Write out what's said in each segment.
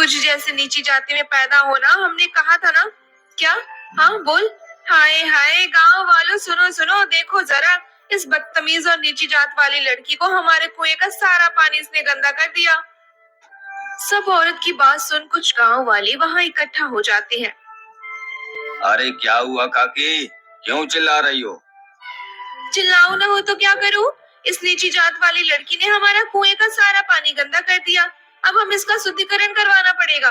तुझ जैसे नीची जाति में पैदा होना हमने कहा था ना। क्या? हाँ बोल। हाय हाय गांव वालों, सुनो सुनो, देखो जरा, इस बदतमीज और नीची जात वाली लड़की को हमारे कुएं का सारा पानी इसने गंदा कर दिया। सब औरत की बात सुन कुछ गांव वाले वहां इकट्ठा हो जाते हैं। अरे क्या हुआ काकी, क्यों चिल्ला रही हो? चिल्लाऊं ना हो तो क्या करूं? इस नीची जात वाली लड़की ने हमारा कुएं का सारा पानी गंदा कर दिया। अब हम इसका शुद्धिकरण करवाना पड़ेगा।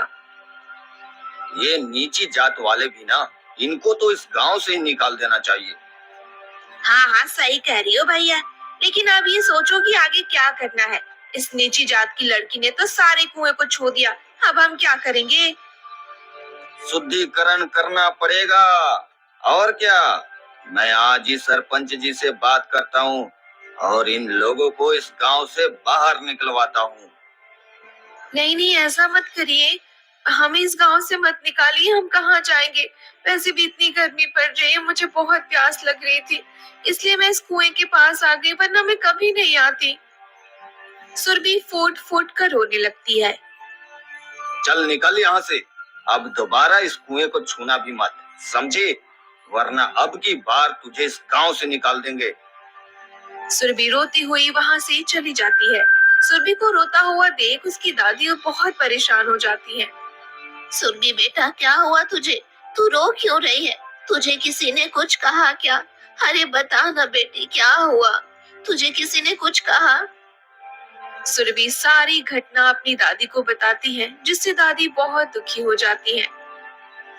ये नीची जात वाले भी ना, इनको तो इस गांव से ही निकाल देना चाहिए। हाँ हाँ सही कह रही हो भैया, लेकिन अब ये सोचो कि आगे क्या करना है। इस नीची जात की लड़की ने तो सारे कुएं को छू दिया, अब हम क्या करेंगे? शुद्धिकरण करना पड़ेगा। और क्या, मैं आज ही सरपंच जी से बात करता हूँ और इन लोगों को इस गांव से बाहर निकलवाता हूँ। नहीं नहीं ऐसा मत करिए, हमें इस गांव से मत निकालिए, हम कहाँ जाएंगे? वैसे भी इतनी गर्मी पड़ रही है, मुझे बहुत प्यास लग रही थी, इसलिए मैं इस कुएं के पास आ गई, वरना मैं कभी नहीं आती। सुरभि फूट फूट कर रोने लगती है। चल निकल यहाँ से, अब दोबारा इस कुएं को छूना भी मत, समझी? वरना अब की बार तुझे इस गांव से निकाल देंगे। सुरभि रोती हुई वहां से चली जाती है। सुरभि को रोता हुआ देख उसकी दादी बहुत परेशान हो जाती है। सुरभि बेटा, क्या हुआ तुझे? तू रो क्यों रही है? तुझे किसी ने कुछ कहा क्या? अरे बता ना बेटी, क्या हुआ? तुझे किसी ने कुछ कहा? सुरभि सारी घटना अपनी दादी को बताती है, जिससे दादी बहुत दुखी हो जाती है।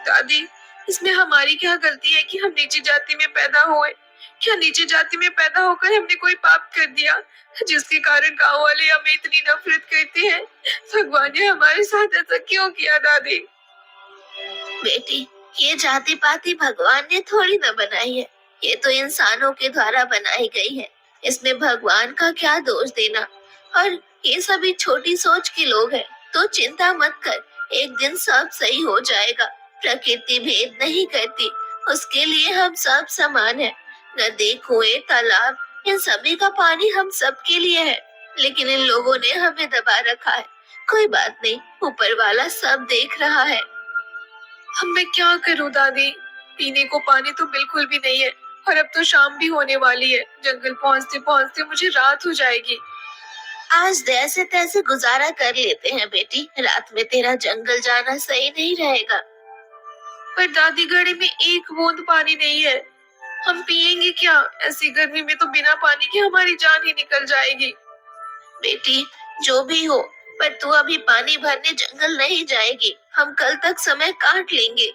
दादी, इसमें हमारी क्या गलती है कि हम नीची जाति में पैदा हुए? क्या नीची जाति में पैदा होकर हमने कोई पाप कर दिया जिसके कारण गांव वाले हमें इतनी नफरत करते हैं? भगवान ने हमारे साथ ऐसा क्यों किया दादी? बेटी, ये जाति पाति भगवान ने थोड़ी ना बनाई है, ये तो इंसानों के द्वारा बनाई गई है। इसमें भगवान का क्या दोष देना? और ये सभी छोटी सोच के लोग हैं, तो चिंता मत कर, एक दिन सब सही हो जाएगा। प्रकृति भेद नहीं करती, उसके लिए हम सब समान हैं। नदी, कुएं, तालाब, इन सभी का पानी हम सबके लिए है, लेकिन इन लोगों ने हमें दबा रखा है। कोई बात नहीं, ऊपर वाला सब देख रहा है। अब मैं क्या करूं दादी? पीने को पानी तो बिल्कुल भी नहीं है, और अब तो शाम भी होने वाली है, जंगल पहुंचते पहुंचते मुझे रात हो जाएगी। आज जैसे तैसे गुजारा कर लेते हैं बेटी, रात में तेरा जंगल जाना सही नहीं रहेगा। पर दादी, घड़े में एक बूंद पानी नहीं है, हम पिएंगे क्या? ऐसी गर्मी में तो बिना पानी के हमारी जान ही निकल जाएगी। बेटी, जो भी हो, पर तू अभी पानी भरने जंगल नहीं जाएगी, हम कल तक समय काट लेंगे।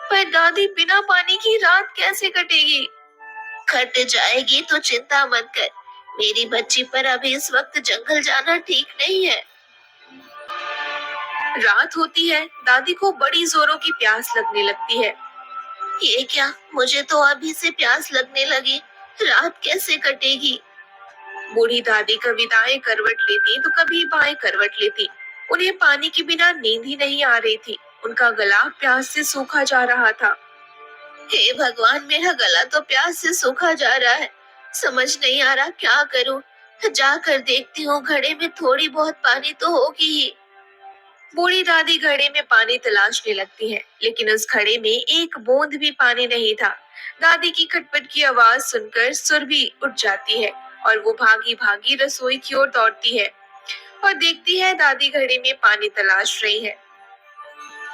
पर दादी, बिना पानी की रात कैसे कटेगी? कट जाएगी तो चिंता मत कर मेरी बच्ची, पर अभी इस वक्त जंगल जाना ठीक नहीं है। रात होती है, दादी को बड़ी जोरों की प्यास लगने लगती है। ये क्या, मुझे तो अभी से प्यास लगने लगी, रात कैसे कटेगी? बूढ़ी दादी कभी दाएं करवट लेती तो कभी बाएं करवट लेती। उन्हें पानी के बिना नींद ही नहीं आ रही थी, उनका गला प्यास से सूखा जा रहा था। हे भगवान, मेरा गला तो प्यास से सूखा जा रहा है, समझ नहीं आ रहा क्या करूं। जाकर देखती हूँ, घड़े में थोड़ी बहुत पानी तो होगी ही। बूढ़ी दादी घड़े में पानी तलाशने लगती है, लेकिन उस घड़े में एक बूंद भी पानी नहीं था। दादी की खटपट की आवाज सुनकर सुरभि उठ जाती है और वो भागी भागी रसोई की ओर दौड़ती है और देखती है दादी घड़े में पानी तलाश रही है।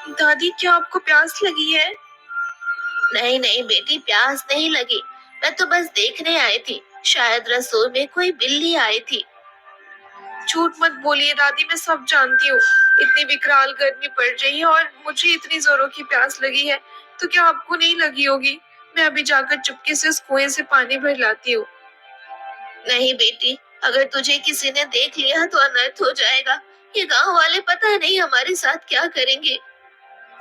दादी, क्या आपको प्यास लगी है? नहीं नहीं बेटी, प्यास नहीं लगी, मैं तो बस देखने आई थी, शायद रसोई में कोई बिल्ली आई थी। झूठ मत बोलिए दादी, मैं सब जानती हूँ, इतनी विकराल गर्मी पड़ रही है और मुझे इतनी जोरों की प्यास लगी है, तो क्या आपको नहीं लगी होगी? मैं अभी जाकर चुपके से उस कुएं से पानी भर लाती हूँ। नहीं बेटी, अगर तुझे किसी ने देख लिया तो अनर्थ हो जाएगा, ये गांव वाले पता नहीं हमारे साथ क्या करेंगे।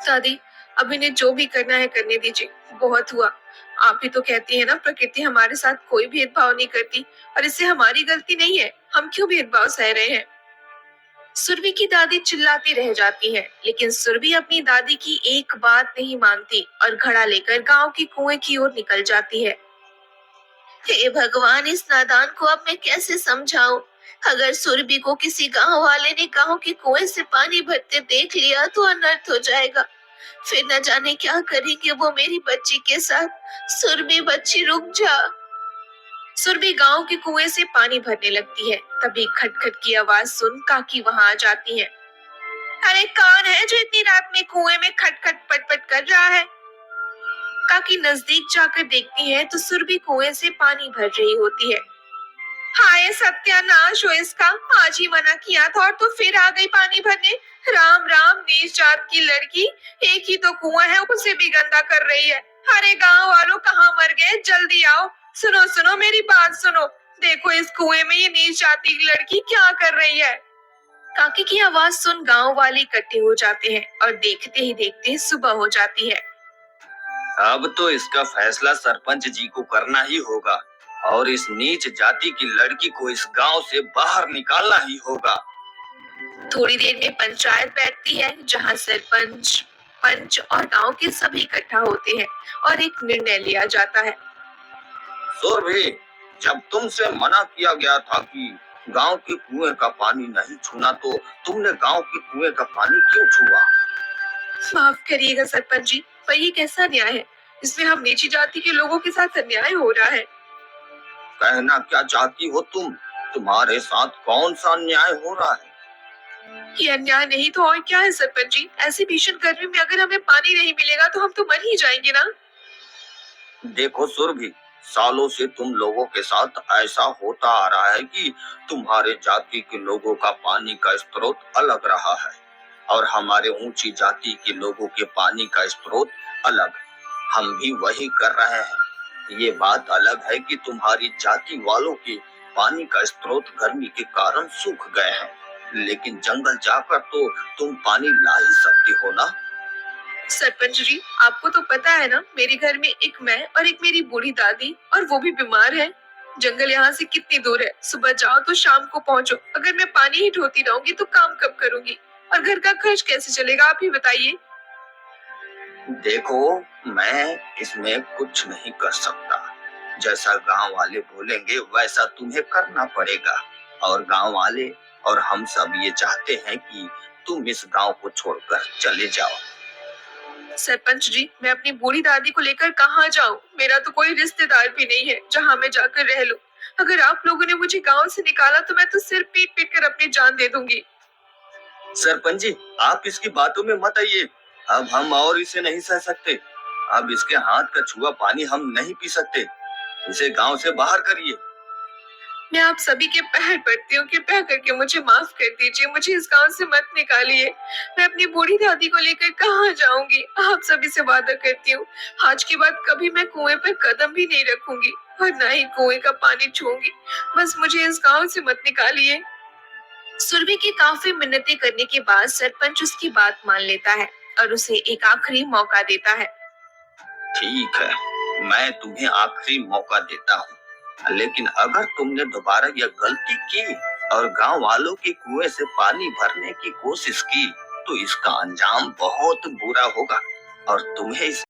दादी, अब इन्हें जो भी करना है करने दीजिए, बहुत हुआ। आप ही तो कहती है ना, प्रकृति हमारे साथ कोई भेदभाव नहीं करती, और इससे हमारी गलती नहीं है, हम क्यों भेदभाव सह रहे हैं? सुरभि की दादी चिल्लाती रह जाती है, लेकिन सुरभि अपनी दादी की एक बात नहीं मानती और घड़ा लेकर गांव के कुएं की ओर निकल जाती है। हे भगवान, इस नादान को अब मैं कैसे समझाऊं? अगर सुरभि को किसी गांव वाले ने गांव के कुएं से पानी भरते देख लिया तो अनर्थ हो जाएगा। फिर न जाने क्या करेंगे वो मेरी बच्ची के साथ। सुरभि बच्ची रुक जा। सुरभि गांव के कुएं से पानी भरने लगती है। तभी खटखट की आवाज सुन काकी वहां आ जाती है। अरे कौन है जो इतनी रात में कुएं में खटखट पटपट कर रहा है? काकी नजदीक जाकर देखती है तो सुरभि कुएं से पानी भर रही होती है। हाय सत्यानाश हो इसका, आज ही मना किया था और तो फिर आ गई पानी भरने। राम राम, नीच जात की लड़की, एक ही तो कुआं है उसे भी गंदा कर रही है। अरे गांव वालों कहाँ मर गए, जल्दी आओ। सुनो सुनो मेरी बात सुनो, देखो इस कुएं में ये नीच जाति की लड़की क्या कर रही है। काकी की आवाज सुन गांव वाले इकट्ठे हो जाते हैं और देखते ही देखते सुबह हो जाती है। अब तो इसका फैसला सरपंच जी को करना ही होगा और इस नीच जाति की लड़की को इस गांव से बाहर निकालना ही होगा। थोड़ी देर में पंचायत बैठती है जहां सरपंच, पंच और गांव के सभी इकट्ठा होते हैं और एक निर्णय लिया जाता है। सुरभि, जब तुमसे मना किया गया था कि गांव के कुएं का पानी नहीं छूना, तो तुमने गांव के कुएं का पानी क्यों छुआ? माफ करिएगा सरपंच जी, पर ये कैसा न्याय है? इसमें हम नीची जाति के लोगों के साथ अन्याय हो रहा है। कहना क्या चाहती हो तुम? तुम्हारे साथ कौन सा अन्याय हो रहा है? ये अन्याय नहीं तो और क्या है सरपंच जी? ऐसी भीषण गर्मी में अगर हमें पानी नहीं मिलेगा तो हम तो मर ही जाएंगे ना। देखो सुरभि, सालों से तुम लोगों के साथ ऐसा होता आ रहा है कि तुम्हारे जाति के लोगों का पानी का स्रोत अलग रहा है और हमारे ऊंची जाति के लोगों के पानी का स्रोत अलग। हम भी वही कर रहे हैं। ये बात अलग है कि तुम्हारी जाति वालों के पानी का स्रोत गर्मी के कारण सूख गए हैं, लेकिन जंगल जाकर तो तुम पानी ला ही सकती हो ना। सरपंच जी, आपको तो पता है ना, मेरे घर में एक मैं और एक मेरी बूढ़ी दादी, और वो भी बीमार है। जंगल यहाँ से कितनी दूर है? सुबह जाओ तो शाम को पहुँचो। अगर मैं पानी ही ढोती रहूंगी तो काम कब करूंगी और घर का खर्च कैसे चलेगा, आप ही बताइए। देखो, मैं इसमें कुछ नहीं कर सकता। जैसा गांव वाले बोलेंगे वैसा तुम्हें करना पड़ेगा और गांव वाले और हम सब ये चाहते हैं कि तुम इस गांव को छोड़कर चले जाओ। सरपंच जी, मैं अपनी बूढ़ी दादी को लेकर कहाँ जाऊँ? मेरा तो कोई रिश्तेदार भी नहीं है जहाँ मैं जाकर रह लूँ। अगर आप लोगों ने मुझे गांव से निकाला तो मैं तो सिर पीट पीट कर अपनी जान दे दूंगी। सरपंच जी, आप इसकी बातों में मत आइए। अब हम और इसे नहीं सह सकते। अब इसके हाथ का छुआ पानी हम नहीं पी सकते। इसे गांव से बाहर करिए। मैं आप सभी के पैर पड़ती हूँ, कृपया करके मुझे माफ कर दीजिए। मुझे इस गांव से मत निकालिए। मैं अपनी बूढ़ी दादी को लेकर कहाँ जाऊंगी? आप सभी से वादा करती हूँ, आज के बाद कभी मैं कुएं पर कदम भी नहीं रखूंगी और ना ही कुएं का पानी छूंगी। बस मुझे इस गांव से मत निकालिए। सुरभि की काफी मिन्नतें करने के बाद सरपंच उसकी बात मान लेता है और उसे एक आखिरी मौका देता है। ठीक है, मैं तुम्हें आखिरी मौका देता हूँ, लेकिन अगर तुमने दोबारा यह गलती की और गांव वालों के कुएं से पानी भरने की कोशिश की, तो इसका अंजाम बहुत बुरा होगा और तुम्हें इस